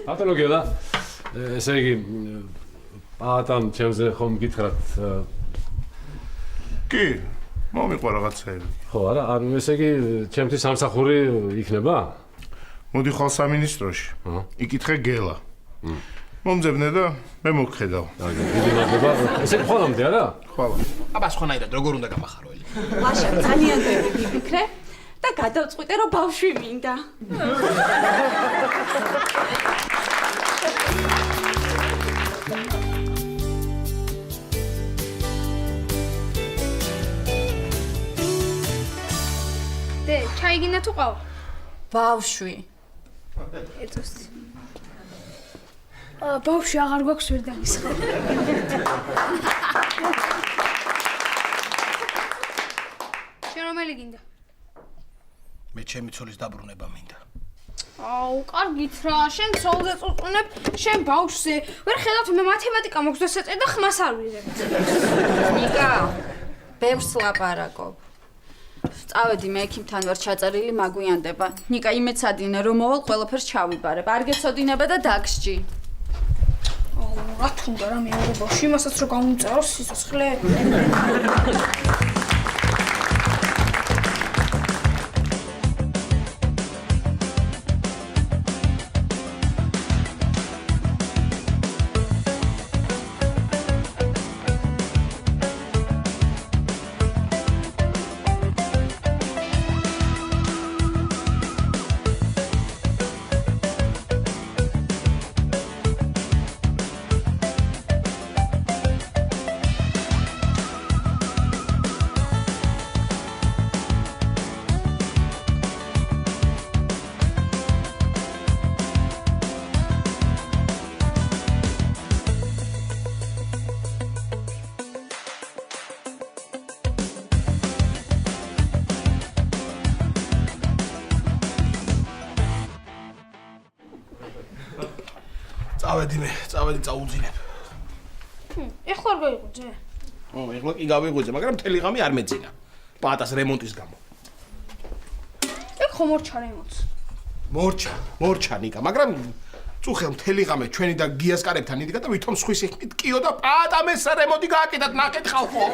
ბატონო გელა, ესე იგი პატამ ჩემზე ხომ გითხრათ კი, მომიყვა რაღაცები. ხო, არა, ანუ ესე იგი ჩემთვის სამსახური იქნება? მოდი ხვალ სამინისტროში. იკითხე გელა. მომძებნე და მე მოგხედავ. დიდი მადლობა. ესე ხოლმე არა? ხვალ. აბა სხვანაირად როგორ უნდა გამახარო ელი? ლაშა ძალიან ბევრი ვიფიქრე და გადავწყვიტე რომ ბავშვი მინდა. დე, ჩაი გინდა თუ ყავა? ბავშვი. ეწოს. ბავშვი აღარ გვაქვს ვერ დაგისხა. შენ რომელი გინდა? მე ჩემი ცოლის დაბრუნება მინდა. აუ, კარგით რა, შენ ცოლზე წუწუნებ, შენ ბავშვზე. ვერ ხედავთ მე მათემატიკა მოქვს და საწერ და ხმას არ ვიღებ. ნიკა, ბევრს ლაპარაკობ. წავედი მე ექიმთან ვარ ჩაწერილი მაგვიანდება. ნიკა იმეც ადინე რომ მოვალ ყველაფერს ჩავიბარებ. არ გეცოდინება და დაგსჯი. აუ, რა თქმა რა მეორე ბავშვი, იმასაც რომ გამომწერო სიცოცხლე. წავედი წაუძინებ. ეხლა არ გაიღვიძე? ეხლა კი გავიღვიძე, მაგრამ მთელი ღამე არ მეძინა. პატას რემონტის გამო. ეგ ხომ მორჩა რემონტს? მორჩა ნიკა, მაგრამ წუხელ მთელი ღამე ჩვენი და გიასკარებთან იდგა და ვითომ სხვის იხმით კიო და პატამ ეს რემონტი გააკეთათ ნახეთ ხალხო.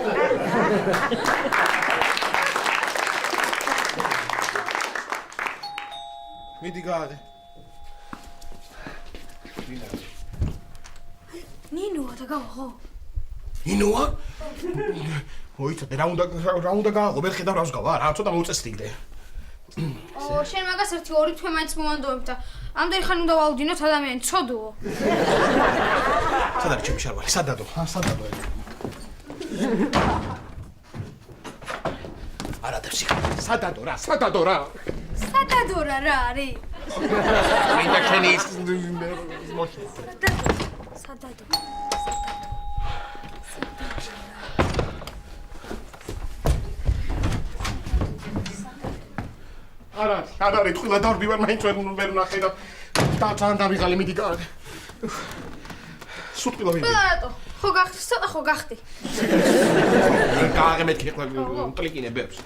მიდი გააღე. ნინოა და გავაღო. ნინოა? მოიცადე რა უნდა გააღო, ვერ ხედავ რას გავა, რა ცოტა მოუწესრიგდე. შენ მაგას ერთი ორი თვე მაინც მომანდოებ და ამდენი ხანი უნდა ვალვდინოთ ადამიანი ცოდუო. სად არის ჩემი შარვალი? სადადო? სადადო? არა დავსი. სადადო რა? სადადო რა არის? მინდა შენი ის მოშ. სადადო. არა, თქვა დავბივარ მაინც ვერ ნახე და ძალიან დავიღალე მიდი გააღე. სუტყილა ვინ? რატო? ხო გახდი, ცოტა ხო გახდი. გააღე მეთქი ახლა კლიკინე ბებს.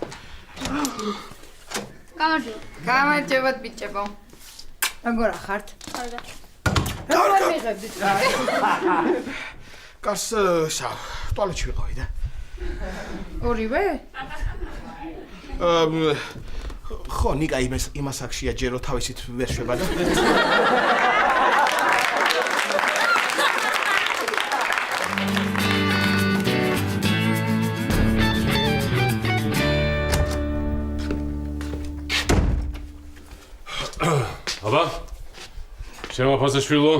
გამარჯობა. გამარჯობათ ბიჭებო. როგორ ახართ? კარგად. როგორ მიღებდით რა? კარს ტუალეტში ვიყავი და. ორივე? ხო, ნიკა იმას აქშია ჯერო თავისით ვერ შვება და. აბა, შემოფასაშვილო,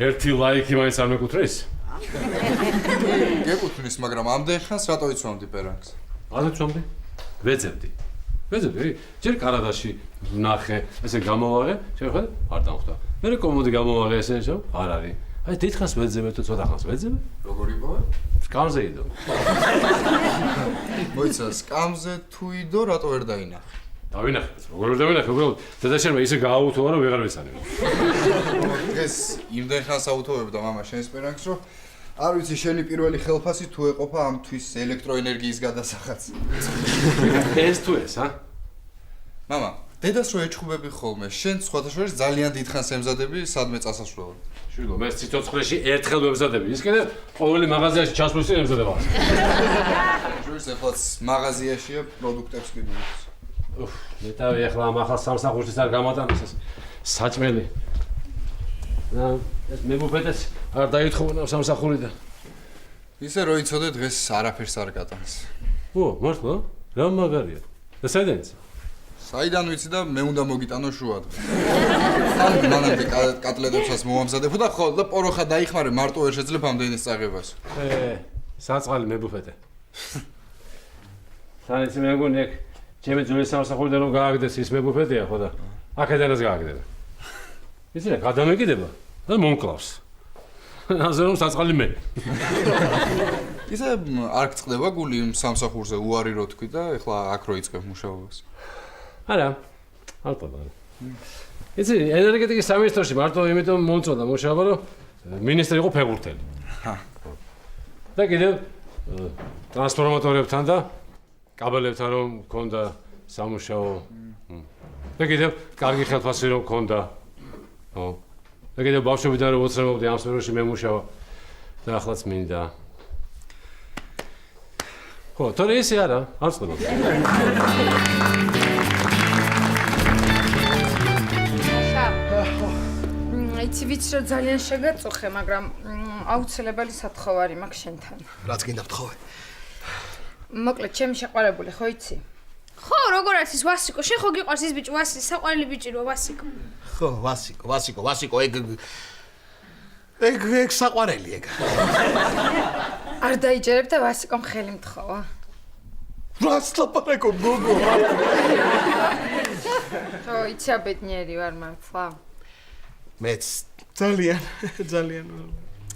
ერთი ლაიქი მაინც არ მეკუთვნის? გეკუთვნის, მაგრამ ამდენ ხანს რატო იცვამდი პერანგს? არ ვცვამდი? ვეძებდი. ჯერ კარადაში ვნახე, ესე გამოვაღე, შეხედე, არ დამხვდა. მერე კომოდი გამოვაღე, ესე შევ, არ არის. აი დიდხანს ვეძებე თუ ცოტა ხანს ვეძებე? როგორ იპოვე? სკამზე იდო. მოიცა, სკამზე თუ იდო, რატო ვერ დაინახე? დავინახე, როგორ ვერ დავინახე, უბრალოდ დედაშენმა ისე გააუთოვა, რომ ვეღარ ვესწავლე. ეს იმდენ ხანს აუთოვებდა მამა შენს პერანგს, რომ არ ვიცი შენი პირველი ხელფასი თუ ეყოფა ამ თვის ელექტროენერგიის გადასახადს. ეს თუ ეს, ა? მამა, დედას რო ეჩხუბები ხოლმე, შენ სხვათა შორის ძალიან დიდხანს ემზადები სადმე წასასვლელად. შვილო, მე ციცოცხლეში ერთხელ ვემზადები. ის კიდე ყოველი მაღაზიაში ჩასვლის წინ ემზადება. შორის ეხლაც მაღაზიაშია პროდუქტებს კიდევ. მე თავი ახლა ამ ახალ სამსახურში არ გამატანეს ეს საჭმელი. ეს მებუფეტეს არ დაითხოვნა სამსახურიდან. ისე რო იცოდე დღეს არაფერს არ გატანს. ო, მართლა? რა მაგარია. და საიდან იცი? საიდან ვიცი და მე უნდა მოგიტანო შუად. ან მანამდე კატლეტებსაც მოვამზადებო და ხო და პოროხა დაიხმარე მარტო ვერ შეძლებ ამდენის წაღებას. საწყალი მებუფეტე. სანიცი მე მგონი ეგ ჩემი ძველი სამსახურიდან რომ გააგდეს ის მებუფეტეა ხო და აქედანაც გააგდება. იცი რა გადამეკიდება და მომკლავს. ასე რომ საწყალი მე. ისე არ გწყდება გული იმ სამსახურზე უარი რო თქვი და ეხლა აქ რო იწყებ მუშაობას. არა, ალბათ. იცი, ენერგეტიკის სამინისტროში მარტო იმიტომ მომწონდა მუშაობა, რომ მინისტრი იყო ფეხბურთელი. და კიდევ ტრანსფორმატორებთან და კაბელებთან რომ მქონდა სამუშაო. და კიდევ კარგი ხელფასი რომ მქონდა. ხო. და კიდევ ბავშვობიდან რომ უცრემობდი ამ სფეროში მემუშავა და ახლაც მინდა. ხო, თორე ისე არა, არ წდება. იცი ვიცი რომ ძალიან შეგაწუხე, მაგრამ აუცილებელი სათხოვარი მაქვს შენთან. რაც გინდა ვთხოვე. მოკლედ, ჩემი შეყვარებული ხო იცი? ხო, როგორ არის ის ვასიკო? შენ ხო გიყვარს ის ბიჭი ვასი, საყვარელი ბიჭი რო ვასიკო. ხო, ვასიკო, ეგ საყვარელი ეგ. არ დაიჯერებ და ვასიკომ ხელი მთხოვა. რას ლაპარაკობ გოგო? ხო, იცი აბედნიერი ვარ მართლა. მეც ძალიან.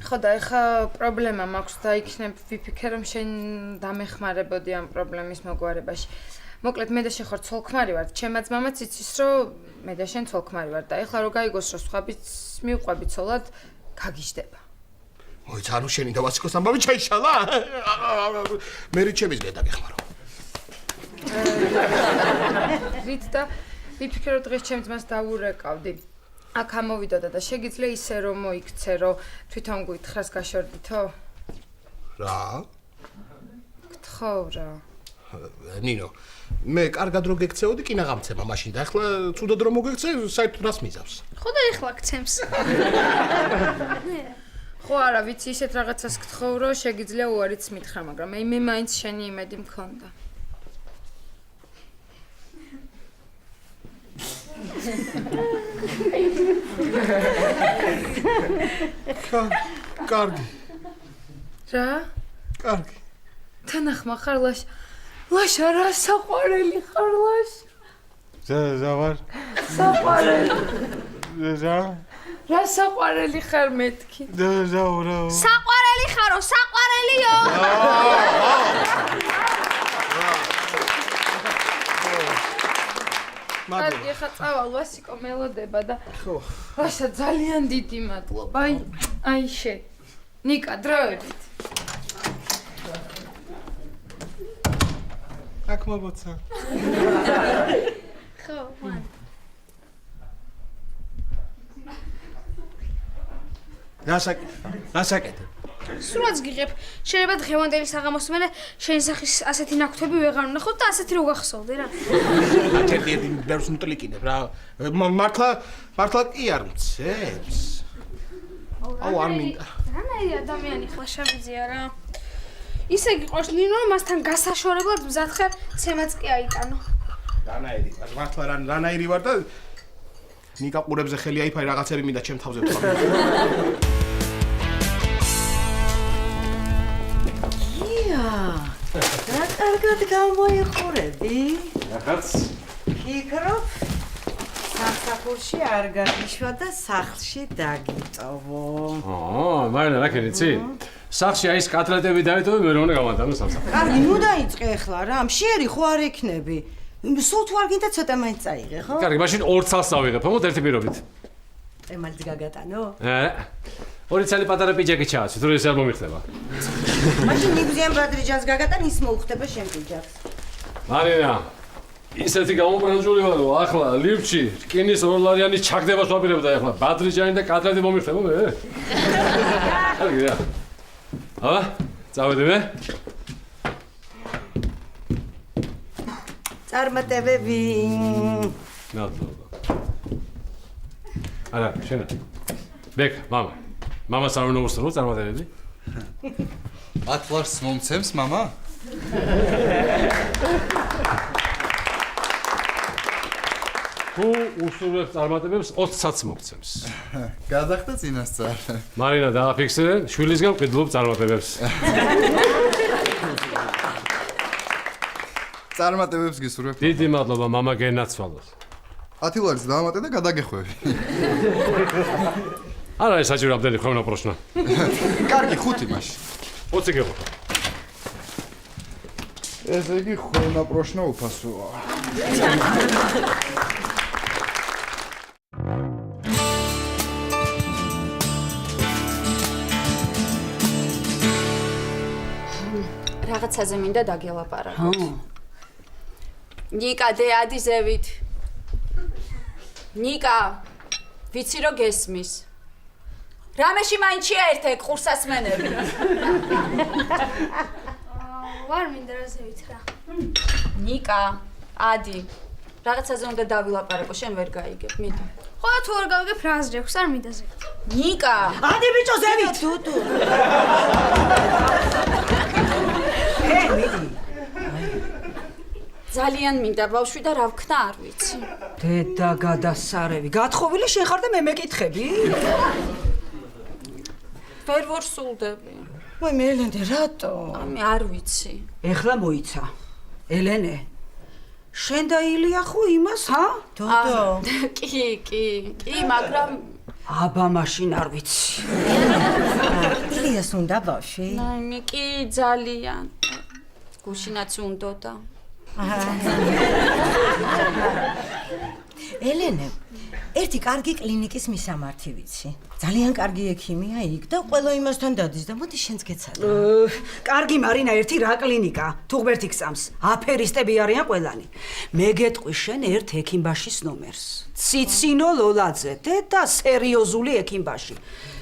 ხო და ეხა პრობლემა მაქვს და იქნებ ვიფიქრე რომ შენ დამეხმარებოდი ამ პრობლემის მოგვარებაში. მოკლედ მე და შენ ხარ ცოლ-ქმარი ვართ. ჩემაც მამაც იცის რომ მე და შენ ცოლ-ქმარი ვართ და ეხლა რო გაიგოს რომ სხვაბიც მივყვები ცოლად გაგიჟდება. მოიც ანუ შენი და ვასიკოს ამბავი ჩაიშალა? მე რიჩემის გედა გეხმარო. რით და ვიფიქრე რომ დღეს ჩემს ძმას დავურეკავდი. აქ ამოვიდოდა და შეგიძლია ისე რომ მოიქცე რომ თვითონ გვითხრას გაშორდითო? რა? გთხოვ რა. ნინო, მე კარგად რო გექცეოდი კი ნაღამცემა მაშინ და ახლა ცუდად რო მოგექცე, საერთოდ რას მიზავს? ხო და ეხლა გცემს. ხო არა, ვიცი ისეთ რაღაცას გთხოვ რომ შეგიძლია უარიც მითხრა, მაგრამ მე მაინც შენი იმედი მქონდა. კარგი. რა? კარგი. თანახმა ხარ ლაშა რა საყვარელი ხარ ლაშა. რა ვარ? საყვარელი. რა? რა საყვარელი ხარ მეთქი? რა. საყვარელი ხარო, საყვარელიო. კარგი, ხა წავალ ვასიკო მელოდება და ხო. ლაშა ძალიან დიდი მადლობა. აი შე. ნიკა დროებით. აქ მოგოცა. ხო, მან. რასაკეთე? სულაც გიღებ. შეიძლება დღევანდელი საღამოს მერე შენი სახის ასეთი ნაკვთები ვეღარ ვნახოთ და ასეთი რო გახსოვდე რა. აკეთე ბევრს მტლიკინებ რა. მართლა კი არ მცემს. აუ არ მინდა. რანაირი ადამიანი ხლა შევიძია რა. ისე გიყვარს ნინო რომ მასთან გასაშორებლად მზად ხარ, ცემაც კი აიტანო. რანაირი ვარ, მართლა რანაირი ვარ და ნიკა ყურებზე ხელი აიფარე რაღაცები მინდა ჩემ თავზე ვთქვა. რა კარგად გამოიყურები? ახაც ფიქრობ, სამსახურში არ გაგიშვა და სახლში დაგიტოვო. მაგრამ რა ქენიცი? სახლში აი ეს კატლეტები დაიტოვე, მე რომ უნდა გამატანო სამსახურში. კარგი, ნუ დაიწყე ახლა რა, მშიერი ხო არ ექნები. სულ თუ არ გინდა ცოტა მაინც წაიღე, ხო? კარგი, მაშინ 2 წელს წავიღებ, ხო? ერთი პირობით. ემალიც გაგატანო? ორი წელი პატარა პიჯაკი ჩააცვი, თუ ეს არ მომიხდება. მაშინ ნიგზიან ბადრიჯანს გაგატან, ის მოუხდება შენ პიჯაკს. მარინა, ისეთი გამობრანჯული ვარო, ახლა ლიფტში რკინის 2 ლარიანის ჩაგდებას ვაპირებ და ახლა ბადრიჯანი და კადრები მომიხდება მე. კარგი რა. აბა, წავედი მე. წარმატებები. ნადლობა. არა, შენა. ბეკ, მამა. მამა სამნაურს რო წარმატებები? 10 ლარს მომცემს მამა? თუ უსურვებს წარმატებებს 20-ს მოგცემს. გადახდა წინასწარ. მარინა დააფიქსირე, შვილისგან ყიდულობ წარმატებებს. წარმატებებს გისურვებ. დიდი მადლობა, მამა გენაცვალოს. 10 ლარს დაამატე და გადაგეხვევი. არა ეს საჭირო ამდენი ხვევნა პროშნა. კარგი, 5 მაშინ. 20 გეყოფა. ესე იგი ხვევნა პროშნა უფასოა. რაღაცაზე მინდა დაგელაპარაკოთ. ნიკა დეადი ზევით. ნიკა, ვიცი რომ გესმის. რამეში მაინც შეერთე ყურსასმენები. ვარ მინდა რა ზევით რა. ნიკა, ადი. რაღაცაზე უნდა დავილაპარაკო, შენ ვერ გაიგებ, მიდი. ხო თუ არ გავიგებ რა აზრი აქვს, არ მინდა ზევით. ნიკა, ადი ბიჭო ზევით. დუდუ. მიდი. ძალიან მინდა ბავშვი და რა ვქნა არ ვიცი. დედა გადასარევი. გათხოვილი შენ ხარ და მე მეკითხები? ვერ ვორსულდები. ვაი მე ელენე რატო? მე არ ვიცი. ეხლა მოიცა. ელენე. შენ და ილია ხო იმას, ჰა? დოდო. კი, მაგრამ აბა მაშინ არ ვიცი. ილიას უნდა ბავშვი? მე კი ძალიან. გუშინაც უნდოდა. ელენე, ერთი კარგი კლინიკის მისამართი ვიცი. ძალიან კარგი ექიმია იქ და ყველა იმასთან დადის და მოდი შენც გეცადე. კარგი მარინა, ერთი რა კლინიკა? თუ ღმერთი გსამს, აფერისტები არიან ყველანი. მე გეტყვი შენ ერთ ექიმბაშის ნომერს. ციცინო ლოლაძე და სერიოზული ექიმბაში.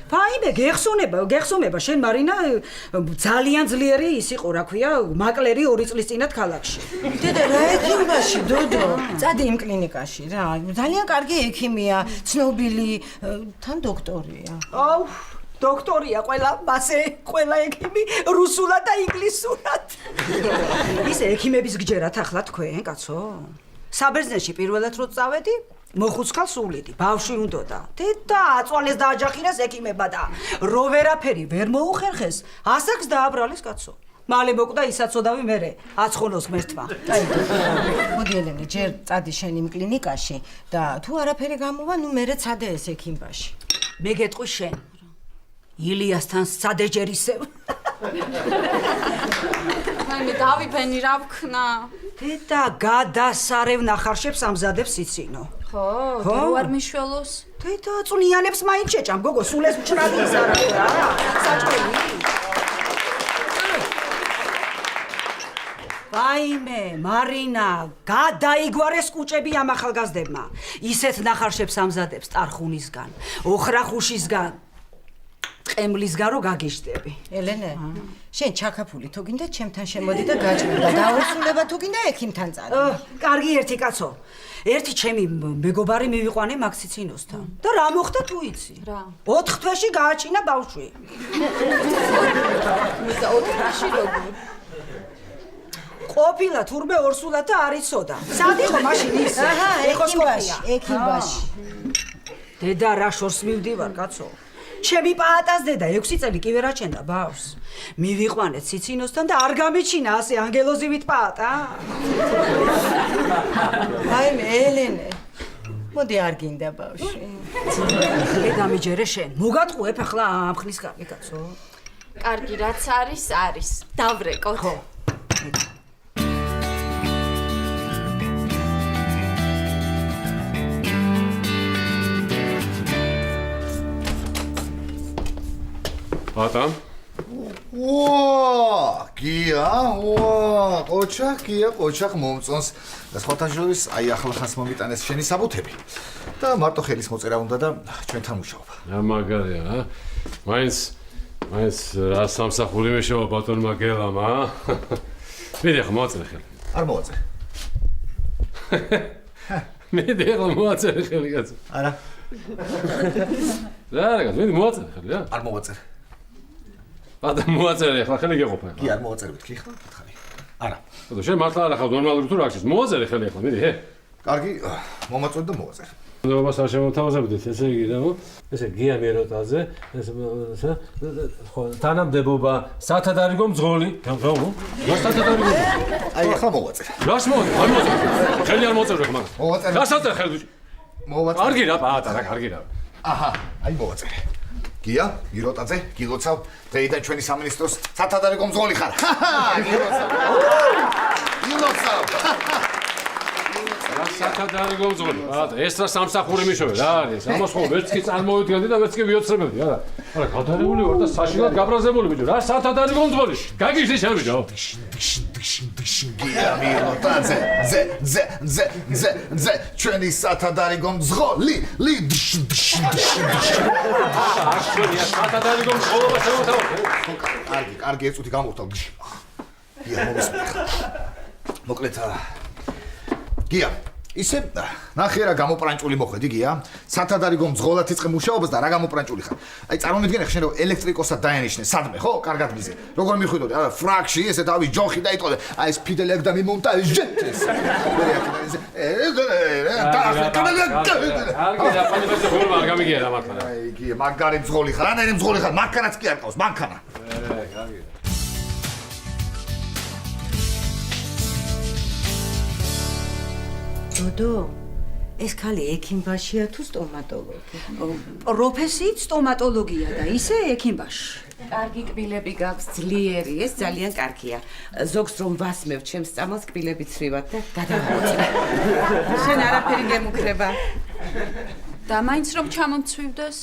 ფაიმე, გეხსოვნება შენ მარინა ძალიან ძლიერი ის იყო, რა ქვია, მაკლერი 2 წლის წინათ ქალაქში. დედა რა ექიმბაში, დოდო? წადი იმ კლინიკაში რა. ძალიან კარგი ექიმია, ცნობილი, თან დოქტორია. აუ, დოქტორია ყველა ექიმი რუსულად და ინგლისურად. ის ექიმების გჯერათ ახლა თქვენ, კაცო? საბერძნეთში პირველად რო წავედი, მოხუცქალს უვლიდი, ბავშვი უნდოდა. და აწვალეს დააჯახინეს ექიმებმა და რო ვერაფერი ვერ მოუხერხეს, ასაკს დააბრალეს კაცო. მალე მოკვდა ისაცოდავი მერე, აცხონოს ღმერთმა. მოდი ელენე, ჯერ წადი შენ იმ კლინიკაში და თუ არაფერი გამოვა, ნუ მერე ცადე ეს ექიმბაში. მე გეტყვი შენ. ილიასთან სცადე ჯერ ისევ. მე დავიბენი რა ვქნა. და გადასარევ ნახარშებს ამზადებს სიცინო. ხო, რო არ მიშველოს. და წვნიანებს მაინც შეჭამ, გოგო, სულ ეს მჩნარი ის არა რა. საჭმელი. ვაიმე, მარინა, გადაიგვარეს კუჭები ამ ახალგაზრდებმა. ისეთ ნახარშებს ამზადებს ტარხუნისგან, ოხრახუშისგან. ყემლისგან რო გაგიჟდები. ელენე, შენ ჩაქაფული თუ გინდა ჩემთან შემოდი და გაჭმე და დაუსრულება თუ გინდა ექიმთან წადი. კარგი ერთი კაცო. ერთი ჩემი მეგობარი მივიყვანე მაქსიცინოსთან. და რა მოხდა თუ იცი? რა? 4 თვეში გააჩინა ბავშვი. და 4 თვეში როგორ? ყოფილა თურმე ორსულად და არ იცოდა. სად იყო მაშინ ის? აჰა, ექიმბაში. დედა რა შორს მივდივარ, კაცო? ჩემი პაატას დედა 6 წელი კი ვერ აჩენდა ბავშვს. მივიყვანეთ ციცინოსთან და არ გამიჩინა ასე ანგელოზივით პაატა. აი მე ელენე. მოდი არ გინდა ბავშვი. მე დამიჯერე შენ. მოგატყუებ ახლა ამ ხნის კარგი კაცო. კარგი რაც არის. დავრეკოთ. ხო. ბატონ ვა, გია, ვა, ყოჩახ მომწონს. და სხვათა შორის აი ახლა ხანს მომიტანეს შენი საბუთები. და მარტო ხელის მოწერა უნდა და ჩვენთან მუშაობა. მაგარია, ა? მაინც რა სამსახური მეშავა ბატონმა გელამ, ა? მიდი ახლა მოაწერე ხელი. არ მოვაწერე. მიდი ახლა მოაწერე ხელი კაცო. არა. რა რა მიდი მოაწერე ხელი, რა? არ მოვაწერე. ბატონ მოაწერე ახლა ხელი გეყოფა. კი არ მოვაწერე ვთქვი ხა, გითხარი. არა. ბატონ შენ მართლა არ ახავ ნორმალური თუ რა აქვს? მოაწერე ხელი ახლა, მიდი, ჰე. კარგი, მომაწვევ და მოვაწერე. ნებას არ შემოთავაზებდით, ესე იგი რა, ესე გია მეროტაზე, ეს ხო, თანამდებობა სათადარიგო მძღოლი, რა სათადარიგო? აი ახლა მოვაწერე. რას მოაწერე? არ მოაწერე. ხელი არ მოაწერე ხმა. მოვაწერე. რას აწერე ხელი ბიჭი? მოვაწერე. კარგი რა, პატარა, კარგი რა. აჰა, აი მოვაწერე. გია, მიროტაძე, გილოცავ, დღეიდან ჩვენი სამინისტროს სათადარიგო მძღოლი ხარ. გილოცავ. რა სათადარიგო მძღოლი? ეს რა სამსახური მიშოვე, რა არის? ამას ხო ვერც კი წარმოვიდგენდი და ვერც კი ვიოცრებდი, არა. არა, გადარებული ვარ და საშინლად გაბრაზებული ბიჭო. რა სათადარიგო მძღოლი? გაგიჟდი შენ ბიჭო. გია, მიროტაძე, ზე, ჩვენი სათადარიგო მძღოლი, აშენია სათადარიგო მძღოლობა შემოთავაზ. კარგი, ეწუთი გამოვთავ. გია, მომისმენ. მოკლედ გია, ისე ნახე რა გამოპრანჭული მოხვედი გია. სათადარიგო მძღოლად იწყე მუშაობას და რა გამოპრანჭული ხარ. აი წარმოვიდგინე ხშენ რომ ელექტრიკოსად დაენიშნე სადმე, ხო? კარგად მიზე. როგორ მიხვიდოდი? არა, ფრაქში ესე თავის ჯოხი დაიტყოდე. აი ეს ფიდელი აქ და მიმონტაჟე. კარგი, დაფანებაზე ხოლმე არ გამიგია რა მართლა. აი გია, მაგარი მძღოლი ხარ. ანაირი მძღოლი ხარ. მანქანაც კი არ ყავს, მანქანა. კარგი. დოდო, ეს ხალი ექიმბაშია თუ სტომატოლოგი? პროფესიით სტომატოლოგია და ისე ექიმბაში. კარგი კბილები გაქვს, ძლიერი, ეს ძალიან კარგია. ზოგს რომ ვასმევ ჩემს წამალს კბილები ცრივად და გადავაუწევ. შენ არაფერი გემუქრება. და მაინც რომ ჩამომცვივდეს?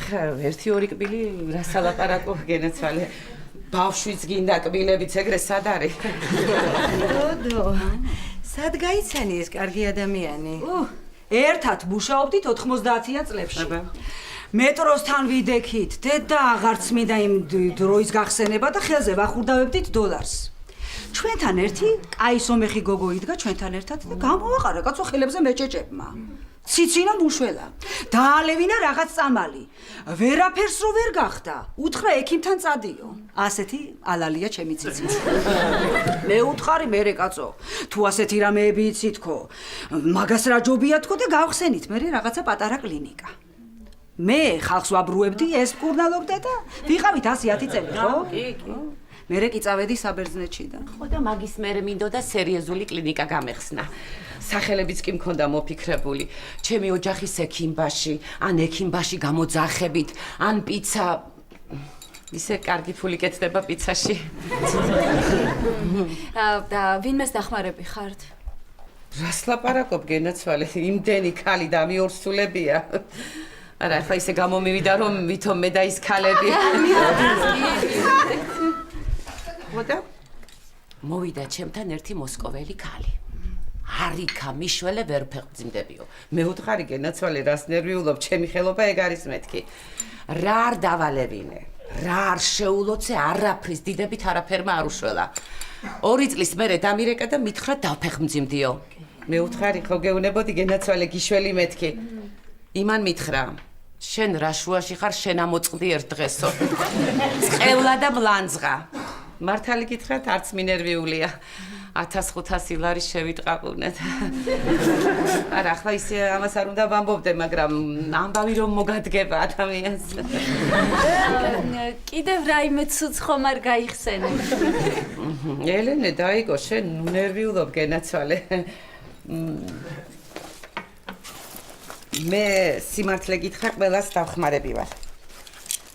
ხა, 1-2 კბილი რა სალაპარაკო გენაცვალე. ბავშვიც გინდა კბილებიც ეგრე სად არის? დოდო, სად გაიცანი ეს კარგი ადამიანი? ერთად მუშაობდით 90-იან წლებში. მეტროსთან ვიდექით, დედა აღარც მინდა იმ დროის გახსენება და ხელზე ვახურდავებდით დოლარს. ჩვენთან ერთი კაი სომეხი გოგო იდგა ჩვენთან ერთად და გამოვაყარა კაცო ხელებზე მეჭეჭებმა. ციცინა მუშველა. დაალევინა რაღაც წამალი. ვერაფერს რო ვერ გახდა. უთხრა ექიმთან წადიო. ასეთი ალალია ჩემი ციცი. მე უთხარი მერე კაცო. თუ ასეთი რამეები იცი თქო. მაგას რა ჯობია თქო და გავხსენით მერე რაღაცა პატარა კლინიკა. მე ხალხს ვაბრუებდი, ეს კურნალობდა და ვიყავით 110 წელი, ხო? კი. მერე კი წავედი საბერძნეთშიდან. ხო და მაგის მერე მინდოდა სერიოზული კლინიკა გამეხსნა. სახელებიც კი მქონდა მოფიქრებული. ჩემი ოჯახის ექიმბაში, ან ექიმბაში გამოძახებით, ან პიცა. ისე კარგი ფული კეთდება პიცაში. და ვინმეს დახმარები ხართ? რას ლაპარაკობ გენაცვალე, იმდენი ქალი და მიორსულებია. არა, ახლა ისე გამომივიდა რომ ვითომ მე და ის ქალები. ხოდა მოვიდა ჩემთან ერთი მოსკოველი ქალი. არიქა მიშველე ვერ ფეხბძიმდებიო. მე უთხარი გენაცვალე რას ნერვიულობ, ჩემი ხელობა ეგ არის მეთქი. რა არ დავალევინე, რა არ შეულოცე, არაფრის დიდებით არაფერმა არ უშველა. 2 წლის მერე დამირეკა და მითხრა დავფეხმძიმდიო. მე უთხარი ხო გეუნებოდი გენაცვალე გიშველი მეთქი. იმან მითხრა შენ რა შუაში ხარ, შენ ამოწყდი ერთ დღესო. წყევლა და მლანძღა. მართალი გითხრათ, არც მინერვიულია. 1500 ლარი შევიტყაყუნეთ. არა, ახლა ისე ამას არ უნდა ვამბობდე, მაგრამ ამბავი რომ მოგადგება ადამიანს. კიდევ რაიმე ცუც ხომ არ გაიხსენე. ელენე, დაიგო, შენ ნერვიულობ გენაცვალე. მე სიმართლე გითხრა, ყველას დავხმარები ვარ.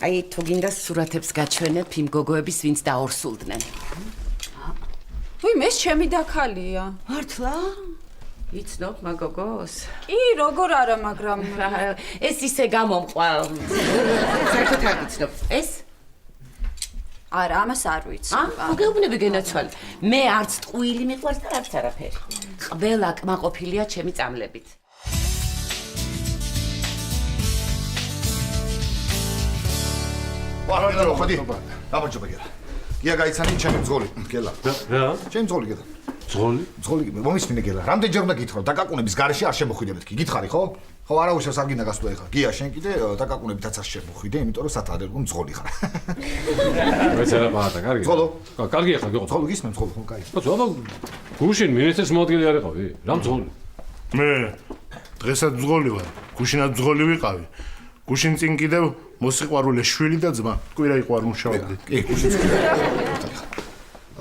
აი, თუ გინდა სურათებს გაჩვენებ იმ გოგოების, ვინც დაორსულდნენ. ვიმ, ეს ჩემი დაქალია. მართლა? იცნობ მაგოგოს? კი, როგორ არა, მაგრამ ეს ისე გამომყვა. საერთოდ არ გიცნობ. ეს? არა, ამას არ ვიცი. მოგეუბნები გენაცვალე. მე არც ტყუილი მიყვარს და არც არაფერი. ყველა კმაყოფილია ჩემი წამლებით. ვარ, ხოდი. გამარჯობა გელა. გია გაიცანი ჩემი მძღოლი, გელა. რა? ჩემი მძღოლი გელა. მძღოლი მომისმინე გელა. რამდენჯერ უნდა გითხრა, დაკაკუნების გარეშე არ შემოხვიდებით კი. გითხარი ხო? ხო, არა უშავს არ გინდა გასვლა ეხლა. გია, შენ კიდე დაკაკუნებითაც არ შემოხვიდე, იმიტომ რომ სათადერგო მძღოლი ხარ. ვეცერა პაატა, კარგი. მძღოლო. კარგი ახლა გიყო. მძღოლი გისმენ, მძღოლი ხო, კაი. ხო, აბა გუშინ მინისტრს მოადგილე არ იყავი? რა მძღოლი? მე დღესაც მძღოლი ვარ. გუშინაც მძღოლი ვიყავი. გუშინ წინ კიდევ მოსიყვარულე შვილი და ძმა. კვირა იყო არ მუშაობდი. კი, გუშინც.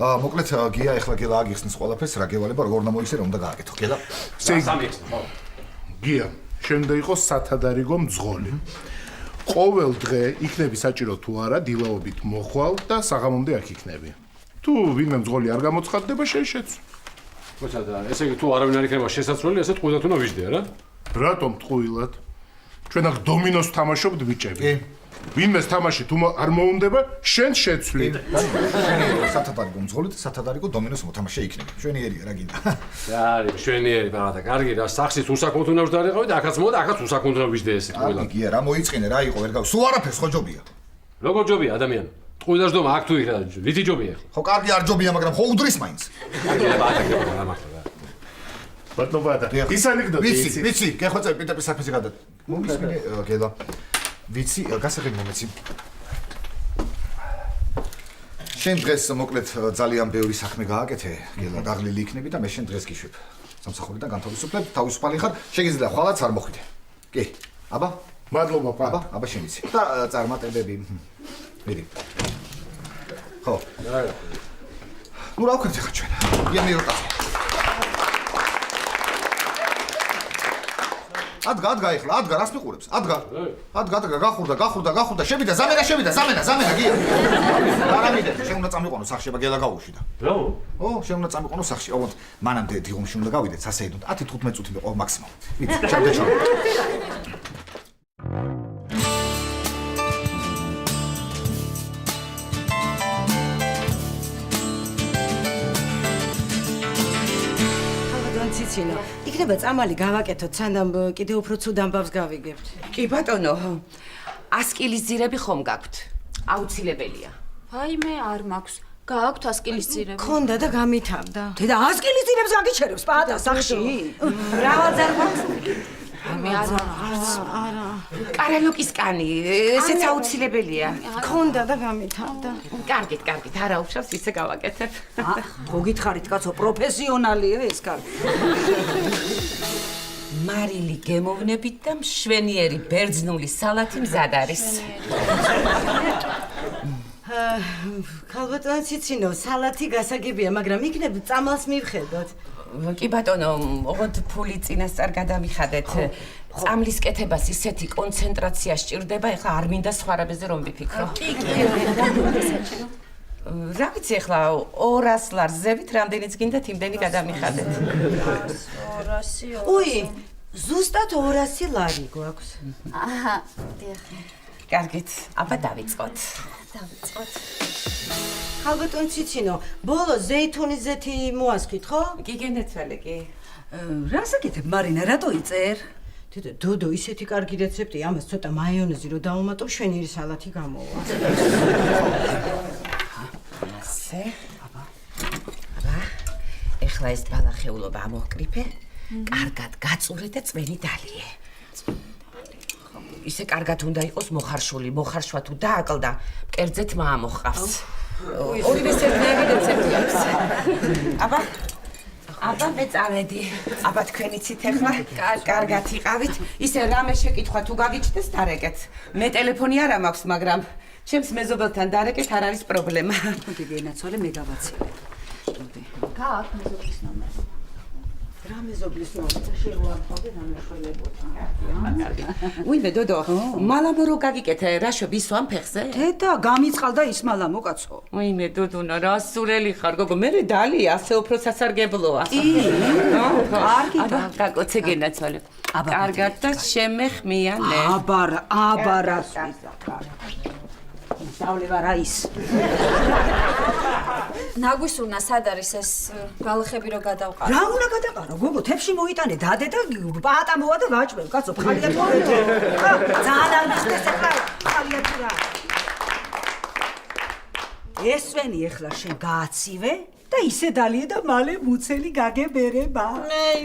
მოკლედ გია ეხლა გელა აგიხსნის ყველაფერს, რა გევალება, როგორ უნდა მოიხსენო, უნდა გააკეთო, გელა. გია, შენ უნდა იყოს სათადარიგო მძღოლი. ყოველ დღე იქნები საჭირო თუ არა, დილაობით მოხვალ და საღამომდე აქ იქნები. თუ ვინმე მძღოლი არ გამოცხადდება, შენ შეცვლ. ხოცა და ესე იგი თუ არავინ არ იქნება შესაძლებელი, ასე ტყუილად უნდა ვიждდე, რა? რატომ ტყუილად? ჩვენ აქ დომინოს თამაშობთ ბიჭები. კი. ვინმეს თამაში თუ არ მოუნდება, შენ შეცვლი. სათადარიგო მძღოლი და სათადარიგო დომინოს მოთამაშე იქნება. შვენიერია რა გინდა. რა არის, შვენიერი პაატა, კარგი რა, სახსით უსაკონთ უნდა ვждდარიყავი და ახაც მოდა, ახაც უსაკონთ უნდა ვიждდე ესე ტყუილად. გია, რა მოიწყინე, რა იყო, ვერ გავ. სულ არაფერს ხო ჯობია. როგორ ჯობია ადამიანი? ტყუილად ჯდომა აქ თუ იქ რა, ვითი ჯობია ხო? ხო, კარგი არ ჯობია, მაგრამ ხო უდრის მაინც. კარგი პაატა, რა მართლა რა. ბატონო პაატა, ის ანეკდოტი ვიცი, ვიცი, გეხვეწე პიტეპის საფეზე გადა. მომისმინე გელა. ვიცი, გასაღები მომეცი. შენ დღეს მოკლედ ძალიან ბევრი საქმე გააკეთე, გელა, დაღლილი იქნები და მე შენ დღეს გიშვებ. სამსახურიდან განთავისუფლებ, თავისუფალი ხარ, შეგიძლია ხვალაც არ მოხვიდე. კი. აბა? მადლობა პაატა. აბა შენ იცი. და წარმატებები. მიდი. ხო. ნუ რა ვქნით ახლა ჩვენ? ია მე როტაცია. ადგა ეხლა, ადგა რას მიყურებს? ადგა, გახურდა, შევიდა, ზამენა, გია. არა მიდე, შენ უნდა წამიყვანო სახში, გელა გავუშვი და. რა? ო, შენ უნდა წამიყვანო სახში. ოღონდ მანამდე დიღომში უნდა გავიდეთ, სასეიდნოთ. 10-15 წუთი მეყო მაქსიმუმ. ვიცი, ჩავდე. ციცინო, იქნება წამალი გავაკეთოთ, სანამ კიდე უფრო ცუდ ამბავს გავიგებთ. კი ბატონო, 100 კილის ძირები ხომ გაქვთ? აუცილებელია. ვაიმე, არ მაქვს. გააქვთ 100 კილის ძირები. ქონდა და გამითავდა. დედა 100 კილის ძირებს გაგიჩერებს პაატა სახში? მრავალძარ მაქვს? მე არა. კარალოკის კანი, ესეც აუცილებელია. ქონდა და გამითავდა. კარგით, არა უშავს, ისე გავაკეთებ. ხო გითხარით, კაცო, პროფესიონალია ეს კარგი. მარილი გემოვნებით და მშვენიერი ბერძნული სალათი მზად არის. ქალბატონო ციცინო, სალათი გასაგებია, მაგრამ იქნებ წამალს მივხედოთ. კი ბატონო, ოღონდ ფული წინასწარ გადამიხადეთ. წამლის კეთებას ისეთი კონცენტრაცია სჭირდება, ეხლა არ მინდა სხვა რაბეზე რომ ვიფიქრო. კი. რა ვიცი ეხლა 200 ლარს ზევით, რამდენიც გინდათ იმდენი გადამიხადეთ. 200. უი, ზუსტად 200 ლარი გვაქვს. აჰა, დიახ. კარგით, აბა დავიწყოთ. ქალბატონო ციცინო, ბოლო ზეითუნის ზეთი მოასხით, ხო? კი გენაცვალე, კი. რას აკეთებ, მარინა, რატო იწერ? დედა, დოდო, ისეთი კარგი რეცეპტია, ამას ცოტა მაიონეზი რო დავუმატო, შვენიერი სალათი გამოვა. ასე. აბა. ეხლა ეს ბალახეულობა ამოჰკრიფე, კარგად გაწურე და წვენი დალიე. ისე კარგად უნდა იყოს მოხარშული, მოხარშვა თუ დააკლდა, მკერძეთ მაამოხყავს. ორივე ერთნაირი რეცეპტი აქვს. აბა მე წავედი. აბა თქვენ იცით ახლა, კარგად იყავით. ისე რამე შეკითხვა თუ გაგიჩნდეს დარეკეთ. მე ტელეფონი არ მაქვს, მაგრამ ჩემს მეზობელთან დარეკეთ, არ არის პრობლემა. მოდი გენაცვალე, მე გავაცილებ. მოდი. გააქვთ მეზობლის ნომერი. რა მეზობლის ნომერი? შეგვარყავდე დამეშველებოდი. უიმე დოდო, მალამო რო გაგიკეთე, რა შვებისო ამ ფეხზე? დედა, გამიწყალდა ის მალამო კაცო. უიმე დოდონა, რა სურელი ხარ გოგო, მე დალი ასე უფრო სასარგებლოა. კი. კარგი და გაკოცე გენაცვალე. კარგად და შემეხმიანე. აბარა. დავლევა რა ის. ნაგვისურნა სად არის ეს გალხები რო გადავყარო? რა უნდა გადაყარო? გოგო თებში მოიტანე, დადე და პაატა მოვა და ვაჭმევ. კაცო, ხალია თუ არა? ძალიან არ მისდეს ახლა, ხალია თუ რა. ესვენი ეხლა შენ გააცივე და ისე დალიე და მალე მუცელი გაგებერება.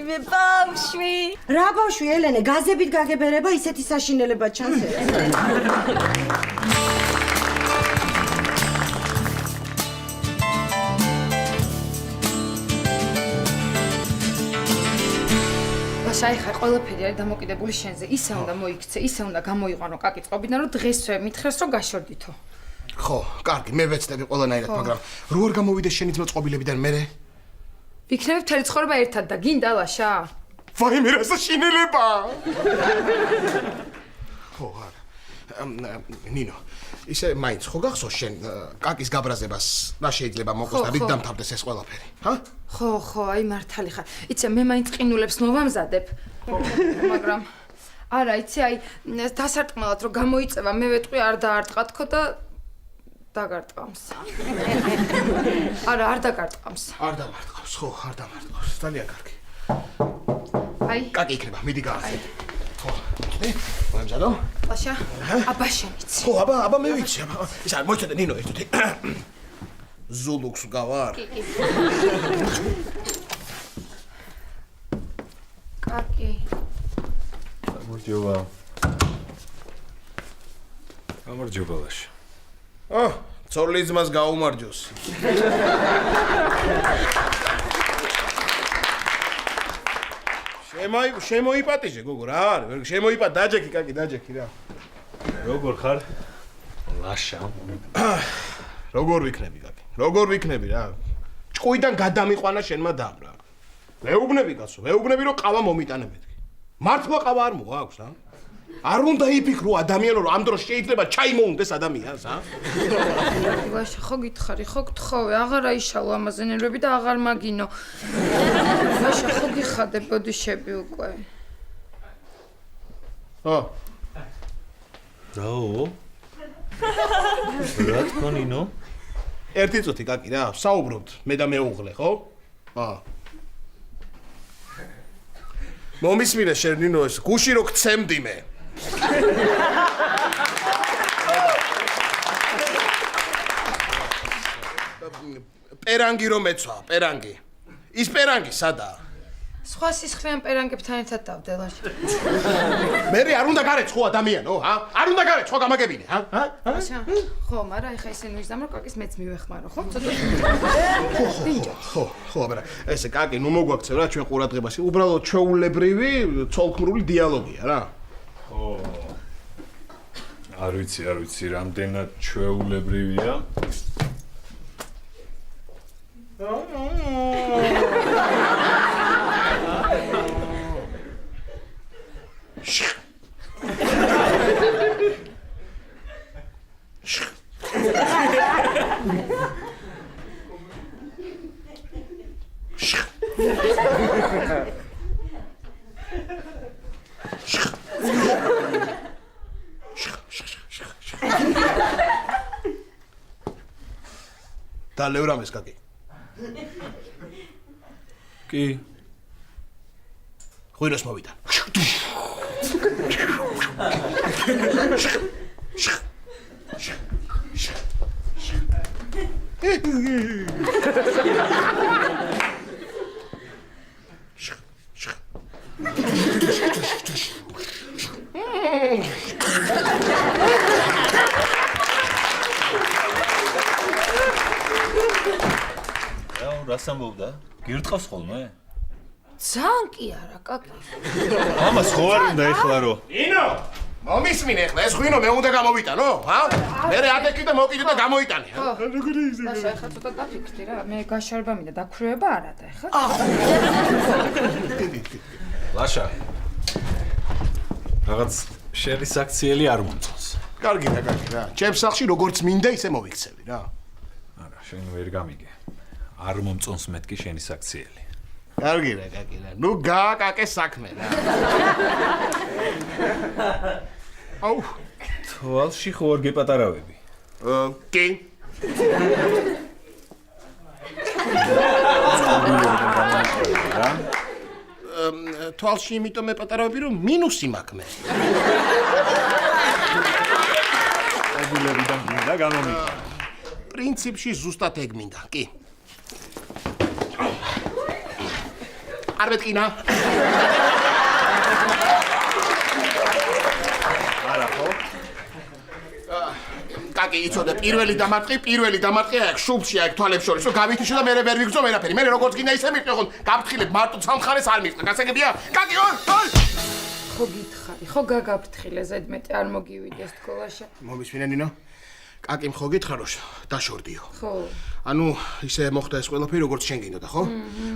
მე ბავშვი. რა ბავშვი ელენე, გაზებით გაგებერება ისეთი საშინელება ჩანს. შაიხა ყველაფერი არის დამოკიდებული შენზე. ისე უნდა მოიქცე, ისე უნდა გამოიყვანო კაკი წყობიდან, რომ დღესვე მითხრეს რომ გაშორდითო. ხო, კარგი, მე ვეცდები ყველანაირად, მაგრამ რო არ გამოვიდეს შენი ძმა წყობილებიდან მე? ვიქნები მთელი ცხოვრება ერთად და გინდა ლაშა? ვაიმე რა საშინელება! ხო, არა. ნინო, ისე მაინც ხო გახსოვს შენ კაკის გაბრაზებას რა შეიძლება მოყოს და რით დამთავრდეს ეს ყველაფერი, ჰა? ხო, აი მართალი ხარ. იცი, მე მაინც ყინულებს მოვამზადებ. მაგრამ არა, იცი, აი დასარტყმელად რომ გამოიწევა, მე ვეტყვი არ დაარტყათქო და დაგარტყამს. არა, არ დაგარტყამს. არ დამარტყავს, ხო, არ დამარტყავს. ძალიან კარგი. აი, კაკი იქნება, მიდი გაახსენ. ხო, მოემზადო? ლაშა, აბა შენიც. ხო, აბა მე ვიცი, აბა. ისა მოიცადე ნინო ერთოთი. ზულუქს გავარ. კაკი. გამარჯობა. გამარჯობა ლაშა. ცოლის ძმას გაუმარჯოს. შემოიპატიჟე გოგო რა არის? შემოიპატ დაჯექი კაკი, დაჯექი რა. როგორ ხარ? ლაშა. როგორ ვიქნები კაკი? როგორ ვიქნები რა? ჭკუიდან გადამიყვანა შენმა დამ რა. მეუბნები კაცო, მეუბნები რომ ყავა მომიტანე მეთქი. მართლა ყავა არ მოაქვს რა? არ უნდა იფიქრო ადამიანო რომ ამ დროს შეიძლება ჩაი მოუნდეს ადამიანს, ა? ლაშა, ხო გითხარი, ხო გთხოვე, აღარ აიშალო ამაზე ნერვები და აღარ მაგინო. ლაშა, ხო გიხადე ბოდიშები უკვე. რაო? რა თქო ნინო? ერთი წუთი კაკი რა, საუბრობთ მე და მეუღლე, ხო? მომისმინე შენ ნინო ეს გუში რო გცემდი მე. პერანგი რომ ეცვა, პერანგი. ის პერანგი სადაა? სხვა სისხლიან პერანგებთან ერთად დავდე ლაშა. მე არ უნდა გარეცხო ადამიანო, ჰა? არ უნდა გარეცხო გამაგებინე, ჰა? ლაშა, ხო, მაგრამ ეხა ისინი ვიზამ რომ კაკის მეც მივეხმარო, ხო? ცოტა. ხო, აბა ესე კაკი, ნუ მოგვაქცევ რა ჩვენ ყურადღებას. უბრალოდ ჩვეულებრივი ცოლქმრული დიალოგია რა. ხო. არ ვიცი, რამდენად ჩვეულებრივია. და ლევრამეს კაკი. კი. ღვინოს მოვიდა. რას ამბობდა? გირტყავს ხოლმე? ძალიან კი არა, კაკი. ამას ხო არ უნდა ეხლა რო? ნინო, მომისმინე ეხლა ეს ღვინო მე უნდა გამოვიტანო, ჰა? მე ადეკი და მოკიდე და გამოიტანე, ჰა? როგორი ისე? ლაშა, ეხლა ცოტა დაფიქრდი რა, მე გაშორება მინდა, დაქვრივება არა და ეხლა. ლაშა. რაღაც შერი საქციელი არ მომწონს. კარგი რა. ჩემს სახლში როგორც მინდა ისე მოვიქცევი რა. არა, შენ ვერ გამიგე. არ მომწონს მეთქი შენი საქციელი. კარგი რა. ნუ გააკაკე საქმე რა. აუ, თვალში ხო არ გეპატარავები. კი. თვალში იმიტომ მეპატარავები რომ მინუსი მაქვს მე. ობილებიდან მინდა გამომიყო. პრინციპში ზუსტად ეგ მინდა, კი. არ მეტკინა. არა ხო? კაკი იცოდე, პირველი დამარტყი აქ შუბლში აქ თვალებს შორის, რომ გავითიშო და მე ვერ ვიგრძო ვერაფერი. მე როგორც გინდა ისე მიყრე, ხო, გაფრთხილებ მარტო სამხარეს არ მიყრე. გასაგებია? კაკი, ორ! ხო გითხარი, ხო გაგაფრთხილე ზედმეტი არ მოგივიდეს სკოლაში. მომისმინე ნინო? კაკიმ ხო გითხაროშ, დაშორდიო. ხო. ანუ ისე მოხდა ეს ყველაფერი როგორც შენ გინდოდა, ხო?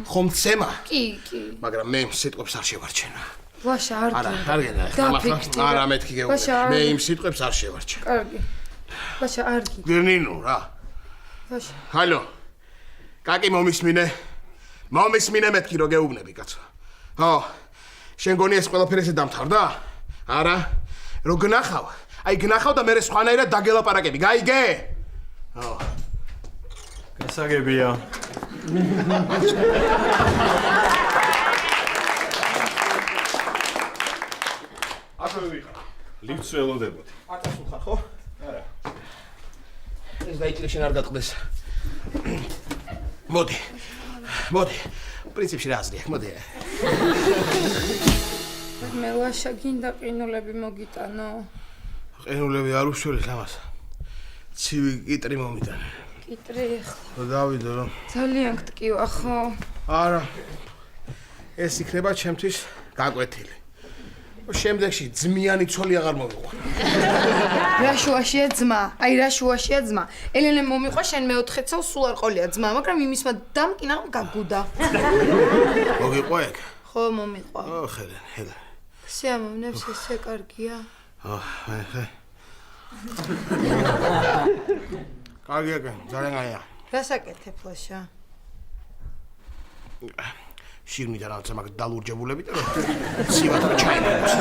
ხომ ცემა? კი. მაგრამ მე სიტყვებს არ შევარჩენ. ვაშა არ გინდა. არ გინდა. არა მეთქი გეუბნები. მე იმ სიტყვებს არ შევარჩენ. კარგი. ვაშა არ გინდა. გერნინო რა. ვაშა. ჰალო. კაკი მომისმინე მეთქი რომ გეუბნები კაცო. ხო. შენ გონი ეს ყველაფერი ესე დამთავრდა? არა. რო გნახავ. აი გნახავ და მე სხვანაირად დაგელაპარაკები. გაიგე? ხო. გასაგებია. ახლა ვიყავ. ლიფტს ველოდებოდი. არ დასულხარ, ხო? არა. ეს დაიჭირე შენ არ დატყდეს. მოდი. პრინციპში რა აზრი აქვს? მოდი. მე ვაშა გინდა ყინულები მოგიტანო. ყინულები არ უშველეს ამას. ცივი კიტრი მომიტანე. კიტრი ხო. დავიდო რომ. ძალიან გტკივა ხო? არა. ეს იქნება ჩემთვის გაკვეთილი. შემდეგში ძმიანი ცოლი აღარ მომიყვა. რა შუაშია ძმა? აი რა შუაშია ძმა? ელენე მომიყვა შენ მეოთხე ცოლ სულ არ ყოლია ძმა, მაგრამ იმისმა დამკინა რომ გაგუდა. მოგიყვა ეგ? ხო მომიყვა. ხედა. სიამოვნებს ესე კარგია. ხე. კარგია, ძალიან კარგია. რა საკეთებ ლაშა? შირმიდა რაღაცა მაგ დალურჯებულები და ცივად ჩაინებს.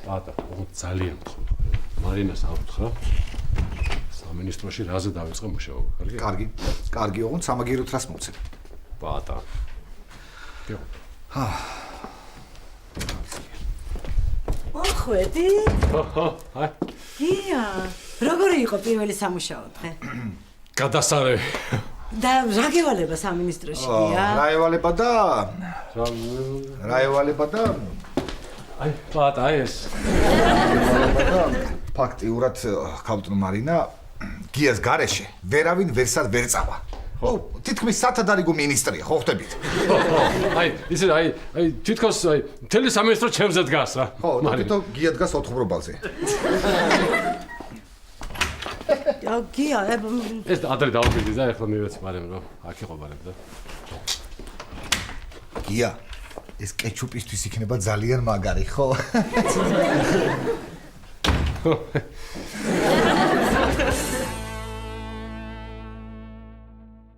ატა, ძალიან მთხოვნ. მარინას ავთხრა. სამინისტროში რაზე დავიწყე მუშაობა, კარგი? კარგი, ოღონდ სამაგიეროდ რას მოვცე. ბატა. გიო. მოხვედი? აი. გია, როგორი იყო პირველი სამუშაო დღე? გადასარევი. და რა გევალება სამინისტროში გია? რა ევალება და აი, ბატა, აი ეს. ფაქტიურად ქავტნო მარინა გიას გარეშე ვერავინ ვერსად ვერ წავა. ხო, თითქმის სათადარიგო მინისტრია, ხო ხდებით? აი, ისე აი თითქოს აი მთელი სამინისტრო ჩემზე დგას რა. ხო, თვითონ გია დგას ოთხბრობალზე. გია, ეს ადრე დავფიქრდი და ეხლა მივეცი ბარემ რომ აქ იყო ბარემ და. გია, ეს კეჩუპისთვის იქნება ძალიან მაგარი, ხო?